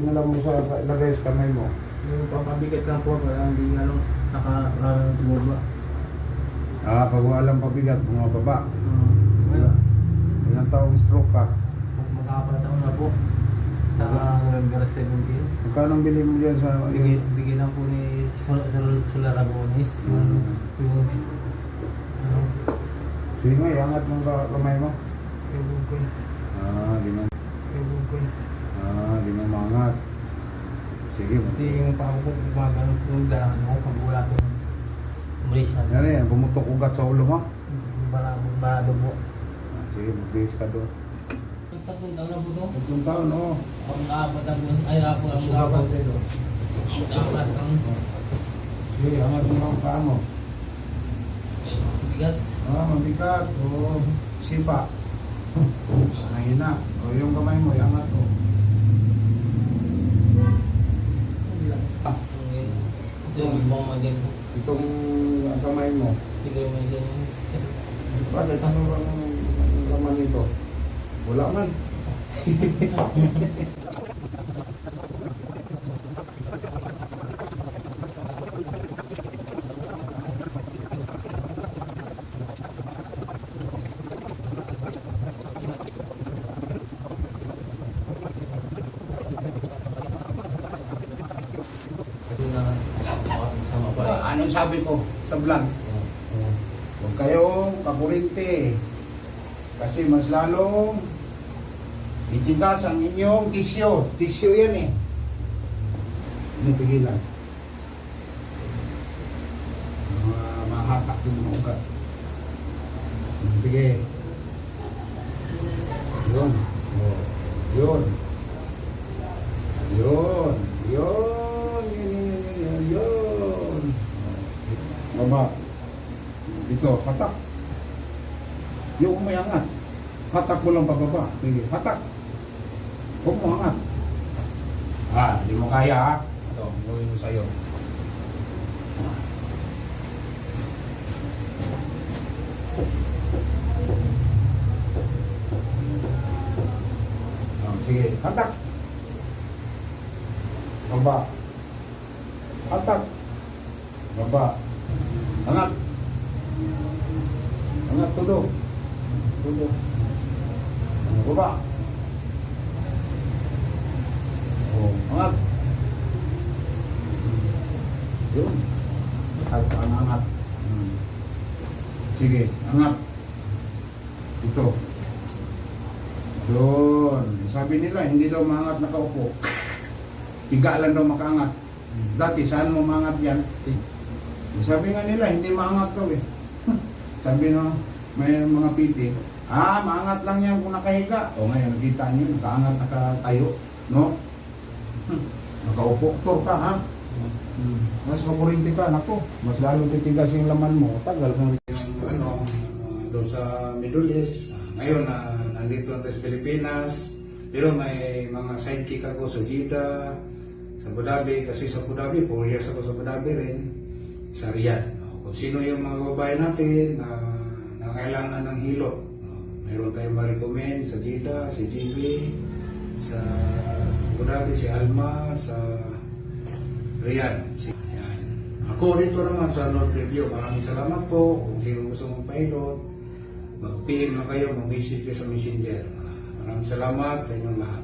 dinala mo sa lagay sa kamay mo? Yung pampabigat lang po, para hindi tumurba. Pag walang pabigat, bumababa. Well, Ilang taong stroke ka? mag-apat taon na po. Sa November 17. Magkano ang bili mo dyan sa... Bigyan lang po ni Solar Rabones. Yung ano, Sige nga, iangat mong kamay mo. yung bungkoy. Di mo. Yung bungkoy. Di mo mangat. Sige. Pati yung pako po, gumagano po yung dalaman mo, pag wala po yung brace na. Yan eh, bumutok ugat sa ulo mo. Barado po. Sige, mag-base ka doon. Tatlong taon na po ito. 3 taon, oo. Pang-apat na po. Ay, pang-apat. Pang-apat ang Sige, angat mo ang paa mo. bigat. Mabigat. O, sipa. Mahina. O, yung kamay mo, iangat mo. Ito yung mga magyan po. Itong kamay mo. Hindi ko yung magyan. Bakit? Ano ba ang laman nito? Wala man. Ito na sama pa rin. Anong sabi ko sa vlog? Huwag kayong kakurinte. Kasi mas lalong itigas ang inyong tisyo. Tisyo yan eh. Hindi pigilan. Mahatak yung mga ugat. Sige. Yun. Yun. Yun. Yun. Yun. Baba. Dito, hatak. Yung umayangat. Hatak mo lang pababa. Sige, hatak. Huwag mo angat. Di mo kaya ha. Ito, gawin mo sa'yo. Sige, hatak. Baba. Hatak. Baba. Angat. Angat, tulo. Tulo. Baba. Angat. Yun. Angat. Sige, angat. Ito. Yun. Sabi nila, hindi daw maangat nakaupo. Higa lang daw makaangat. Dati, saan mo maangat yan? Sabi nga nila, hindi maangat daw eh. Sabi no, may mga PT, maangat lang yan kung nakahiga. O ngayon, nakita niyo, nakaangat, nakatayo. No? Nakaupo, tur ka ha? Mas makurinti ka, nako. Mas lalong titigas yung laman mo. Tagal kang doon sa Middle East. Ngayon, nandito na sa Pilipinas. Pero may mga sidekick ako sa Jeddah, sa Abu Dhabi. Kasi sa Abu Dhabi, 4 years ako sa Abu Dhabi rin. Sa Riyadh. Kung sino yung mga babae natin na kailangan ng hilot. Mayroon tayong ma-recommend sa Jeddah, si GB, sa Abu Dhabi, si Alma, sa Riyadh. Yan. Ako dito naman sa North Review. Maraming salamat po. Kung sino gusto mong pilot, mag-PM na kayo, mag-message kayo sa Messenger. Maraming salamat sa inyong lahat.